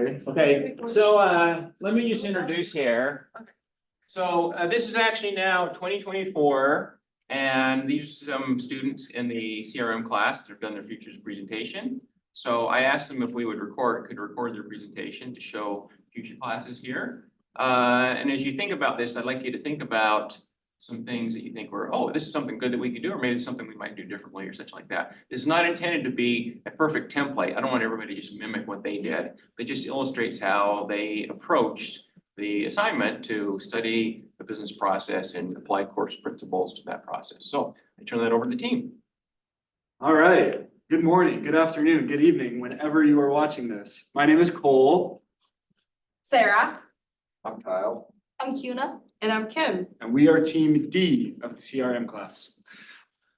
Okay, so let me just introduce here. So this is actually now 2024, and these are some students in the CRM class that have done their futures presentation. So I asked them if we could record their presentation to show future classes here. And as you think about this, I'd like you to think about some things that you think were, oh, this is something good that we could do, or maybe it's something we might do differently or such like that. This is not intended to be a perfect template. I don't want everybody to just mimic what they did. It just illustrates how they approached the assignment to study the business process and apply course principles to that process. So I turn that over to the team. All right. Good morning, good afternoon, good evening, whenever you are watching this. My name is Cole. Sarah. I'm Kyle. I'm Kuna. And I'm Kim. And we are team D of the CRM class.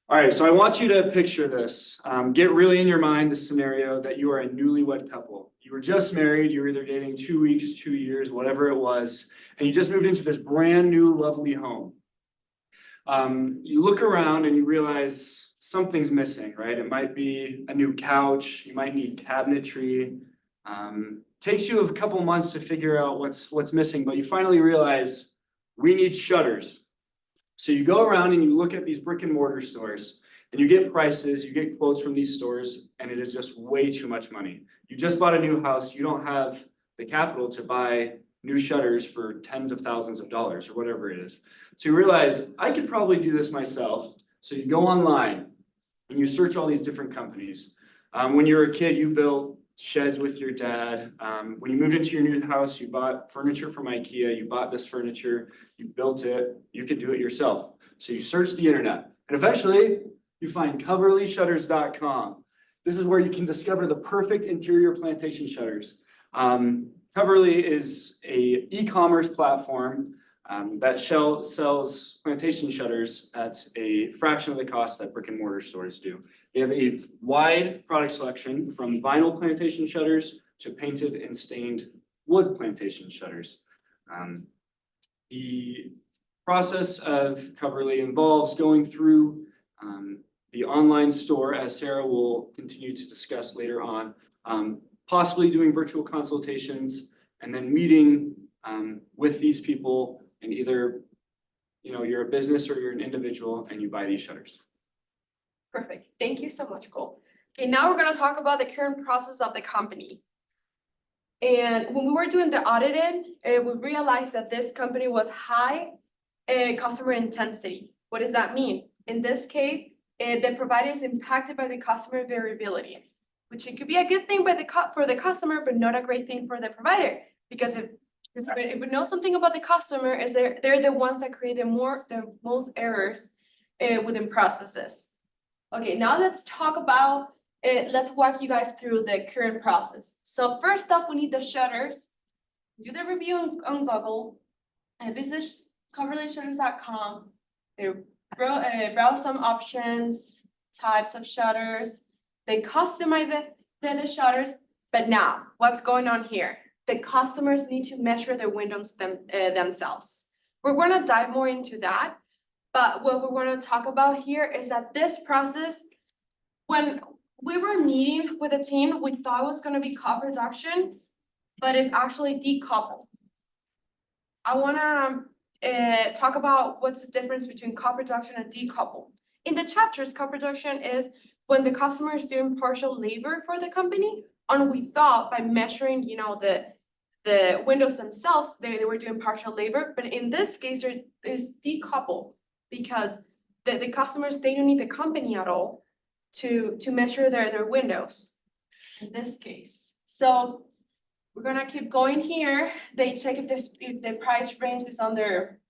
All right, so I want you to picture this. Get really in your mind the scenario that you are a newlywed couple. You were just married, you were either dating 2 weeks, 2 years, whatever it was, and you just moved into this brand new lovely home. You look around and you realize something's missing, right? It might be a new couch, you might need cabinetry. Takes you a couple months to figure out what's missing, but you finally realize we need shutters. So you go around and you look at these brick and mortar stores and you get prices, you get quotes from these stores, and it is just way too much money. You just bought a new house, you don't have the capital to buy new shutters for tens of thousands of dollars or whatever it is. So you realize I could probably do this myself. So you go online and you search all these different companies. When you were a kid, you built sheds with your dad. When you moved into your new house, you bought furniture from IKEA, you bought this furniture, you built it, you could do it yourself. So you search the internet and eventually you find coverlyshutters.com. This is where you can discover the perfect interior plantation shutters. Coverly is a e-commerce platform that sells plantation shutters at a fraction of the cost that brick and mortar stores do. They have a wide product selection from vinyl plantation shutters to painted and stained wood plantation shutters. The process of Coverly involves going through the online store, as Sarah will continue to discuss later on, possibly doing virtual consultations and then meeting with these people, and either you're a business or you're an individual and you buy these shutters. Perfect. Thank you so much, Cole. Okay, now we're going to talk about the current process of the company. And when we were doing the auditing, we realized that this company was high customer intensity. What does that mean? In this case, the provider is impacted by the customer variability, which it could be a good thing for the customer, but not a great thing for the provider. Because if we know something about the customer, is they're the ones that create the most errors within processes. Okay, now let's talk about let's walk you guys through the current process. So first off, we need the shutters. Do the review on Google, visit coverlyshutters.com. Browse some options, types of shutters. They customize the shutters. But now, what's going on here? The customers need to measure their windows themselves. We're going to dive more into that. But what we're going to talk about here is that this process, when we were meeting with a team, we thought it was going to be co-production, but it's actually decoupled. I want to talk about what's the difference between co-production and decouple. In the chapters, co-production is when the customer is doing partial labor for the company, and we thought by measuring, the windows themselves, they were doing partial labor. But in this case, there's decoupled because the customers, they don't need the company at all to measure their windows in this case. So we're gonna keep going here. They check if the price range is on their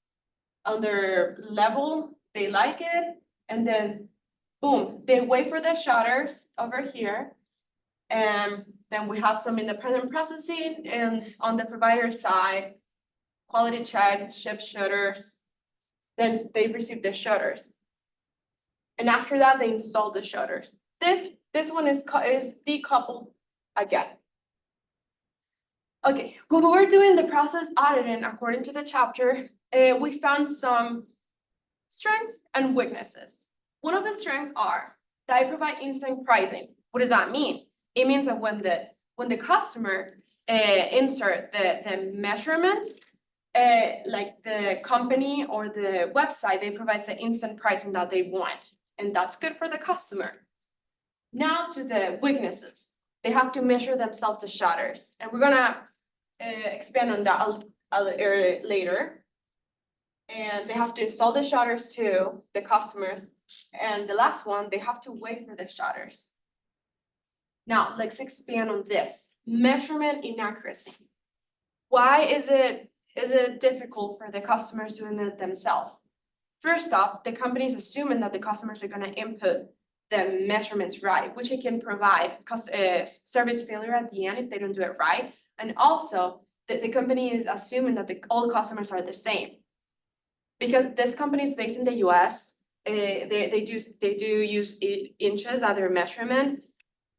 level, they like it, and then boom, they wait for the shutters over here. And then we have some independent processing, and on the provider side, quality check, ship shutters. Then they receive the shutters. And after that, they install the shutters. This one is decoupled again. Okay, when we were doing the process auditing according to the chapter, we found some strengths and weaknesses. One of the strengths are that I provide instant pricing. What does that mean? It means that when the customer insert the measurements, like the company or the website, they provide the instant pricing that they want, and that's good for the customer. Now to the weaknesses. They have to measure themselves the shutters, and we're gonna expand on that later. And they have to install the shutters to the customers. And the last one, they have to wait for the shutters. Now, let's expand on this. Measurement inaccuracy. Why is it difficult for the customers doing it themselves? First off, the company is assuming that the customers are gonna input the measurements right, which it can provide service failure at the end if they don't do it right. And also, the company is assuming that all customers are the same. Because this company is based in the US, they do use inches as their measurement,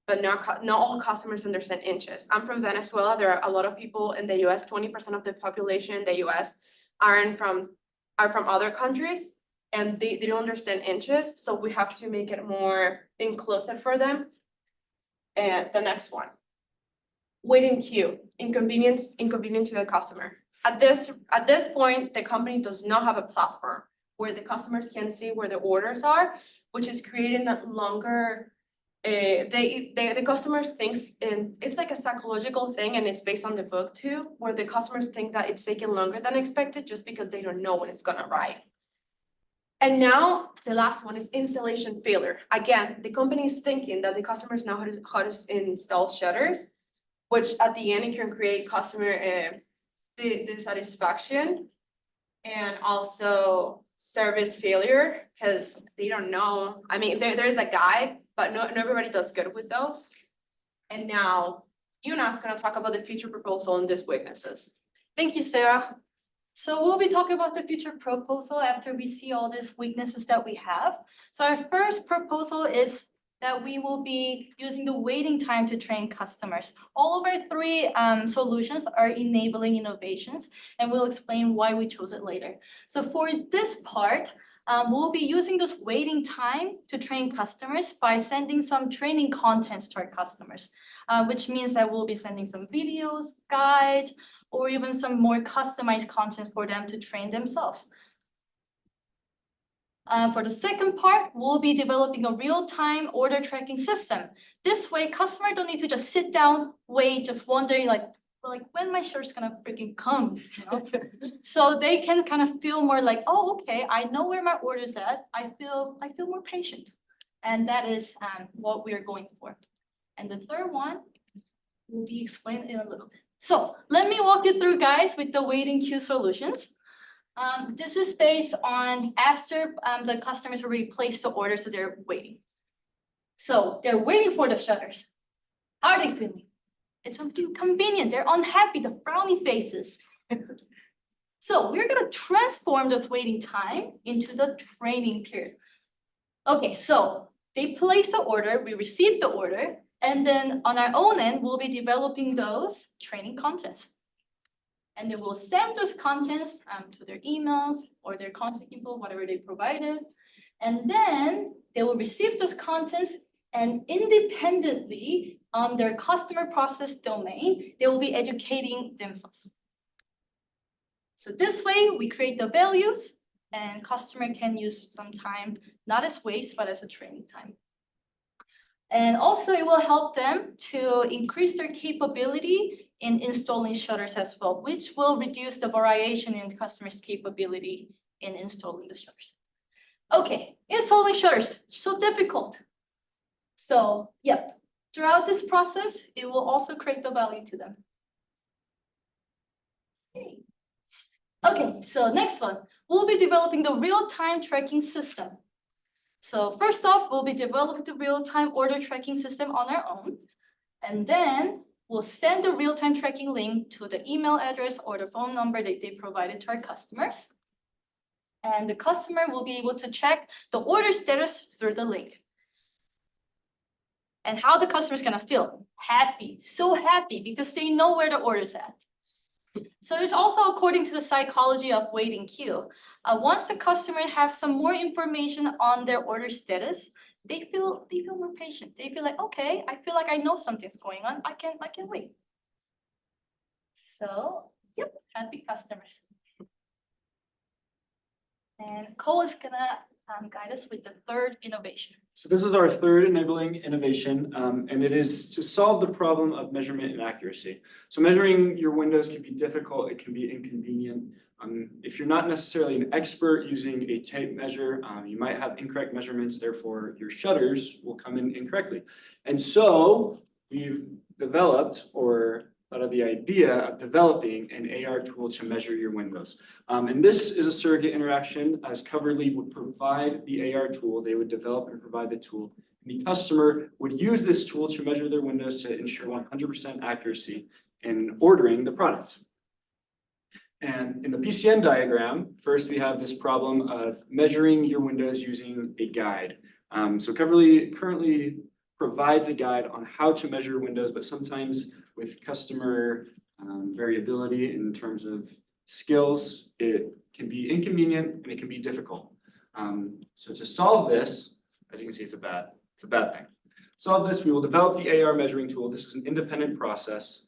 but not all customers understand inches. I'm from Venezuela. There are a lot of people in the US, 20% of the population in the US are from other countries, and they don't understand inches, so we have to make it more inclusive for them. And the next one, waiting queue, inconvenient to the customer. At this point, the company does not have a platform where the customers can see where the orders are, which is creating a longer, the customers thinks, and it's like a psychological thing, and it's based on the book too, where the customers think that it's taking longer than expected just because they don't know when it's gonna arrive. And now the last one is installation failure. Again, the company is thinking that the customers know how to install shutters, which at the end it can create customer dissatisfaction and also service failure because they don't know. I mean, there's a guide, but not everybody does good with those. And now Yuna's gonna talk about the future proposal and these weaknesses. Thank you, Sarah. So we'll be talking about the future proposal after we see all these weaknesses that we have. So our first proposal is that we will be using the waiting time to train customers. All of our three solutions are enabling innovations, and we'll explain why we chose it later. So for this part, we'll be using this waiting time to train customers by sending some training contents to our customers, which means that we'll be sending some videos, guides, or even some more customized content for them to train themselves. For the second part, we'll be developing a real-time order tracking system. This way, customer don't need to just sit down, wait, just wondering like when my shirt's gonna freaking come, you know? So they can kind of feel more like, oh, okay, I know where my order's at. I feel more patient. And that is what we are going for. And the third one will be explained in a little bit. So let me walk you through, guys, with the waiting queue solutions. This is based on after the customers already placed the order, so they're waiting. So they're waiting for the shutters. How are they feeling? It's inconvenient. They're unhappy, the frowny faces. So we're gonna transform this waiting time into the training period. Okay, so they place the order, we receive the order, and then on our own end, we'll be developing those training contents. And they will send those contents to their emails or their contact info, whatever they provided. And then they will receive those contents, and independently on their customer process domain, they will be educating themselves. So this way we create the values, and customer can use some time, not as waste, but as a training time. And also it will help them to increase their capability in installing shutters as well, which will reduce the variation in customers' capability in installing the shutters. Okay, installing shutters, so difficult. So, yep, throughout this process, it will also create the value to them. Okay, so next one, we'll be developing the real-time tracking system. So first off, we'll be developing the real-time order tracking system on our own, and then we'll send the real-time tracking link to the email address or the phone number that they provided to our customers. And the customer will be able to check the order status through the link. And how the customer is gonna feel? Happy, so happy, because they know where the order is at. So it's also according to the psychology of waiting queue. Once the customer have some more information on their order status, they feel more patient. They feel like, okay, I feel like I know something's going on. I can wait. So, yep, happy customers. And Cole is gonna guide us with the third innovation. So this is our third enabling innovation, and it is to solve the problem of measurement inaccuracy. So measuring your windows can be difficult, it can be inconvenient. If you're not necessarily an expert using a tape measure, you might have incorrect measurements, therefore your shutters will come in incorrectly. And so we've developed or thought of the idea of developing an AR tool to measure your windows. And this is a surrogate interaction, as Coverly would provide the AR tool, they would develop and provide the tool. And the customer would use this tool to measure their windows to ensure 100% accuracy in ordering the product. And in the PCN diagram, first we have this problem of measuring your windows using a guide. So Coverly currently provides a guide on how to measure windows, but sometimes with customer variability in terms of skills, it can be inconvenient and it can be difficult. So to solve this, as you can see, it's a bad thing. Solve this, we will develop the AR measuring tool. This is an independent process.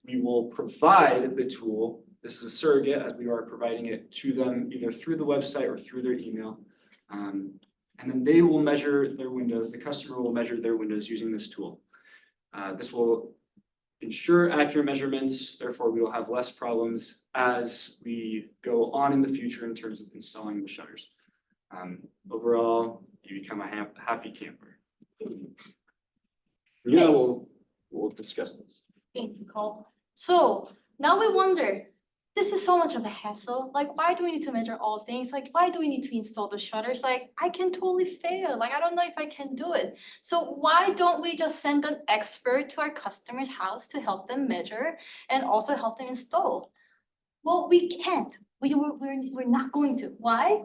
We will provide the tool. This is a surrogate, as we are providing it to them either through the website or through their email. And then they will measure their windows. The customer will measure their windows using this tool. This will ensure accurate measurements. Therefore, we will have less problems as we go on in the future in terms of installing the shutters. Overall, you become a happy camper. Yeah, we'll discuss this. Thank you, Cole. So now we wonder, this is so much of a hassle. Like, why do we need to measure all things? Like, why do we need to install the shutters? Like, I can totally fail. Like, I don't know if I can do it. So why don't we just send an expert to our customer's house to help them measure and also help them install? Well, we can't. We're not going to. Why?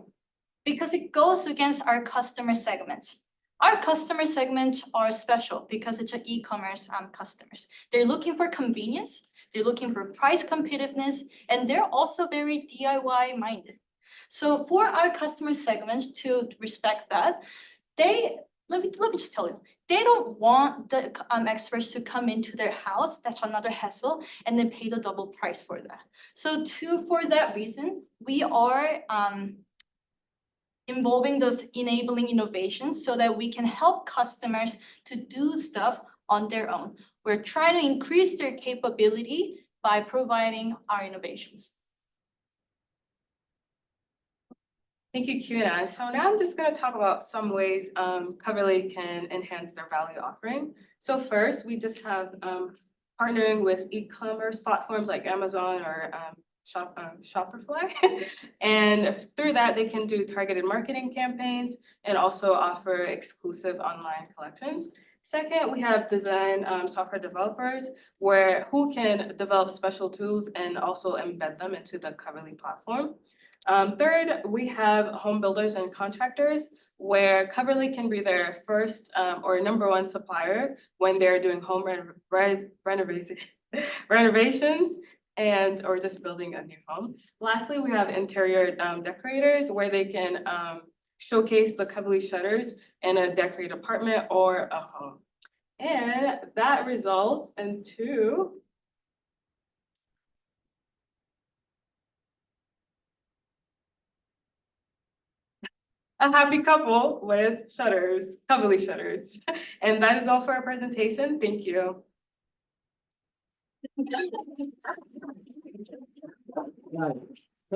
Because it goes against our customer segments. Our customer segments are special because it's an e-commerce customers. They're looking for convenience. They're looking for price competitiveness, and they're also very DIY minded. So for our customer segments to respect that, let me just tell you, they don't want the experts to come into their house. That's another hassle, and then pay the double price for that. So for that reason, we are involving those enabling innovations so that we can help customers to do stuff on their own. We're trying to increase their capability by providing our innovations. Thank you, Kiana. So now I'm just going to talk about some ways Coverly can enhance their value offering. So first, we just have partnering with e-commerce platforms like Amazon or Shopify. And through that, they can do targeted marketing campaigns and also offer exclusive online collections. Second, we have design software developers who can develop special tools and also embed them into the Coverly platform. Third, we have home builders and contractors where Coverly can be their first or number one supplier when they're doing home renovations or just building a new home. Lastly, we have interior decorators where they can showcase the Coverly shutters in a decorated apartment or a home. And that results into a happy couple with shutters, Coverly shutters. And that is all for our presentation. Thank you.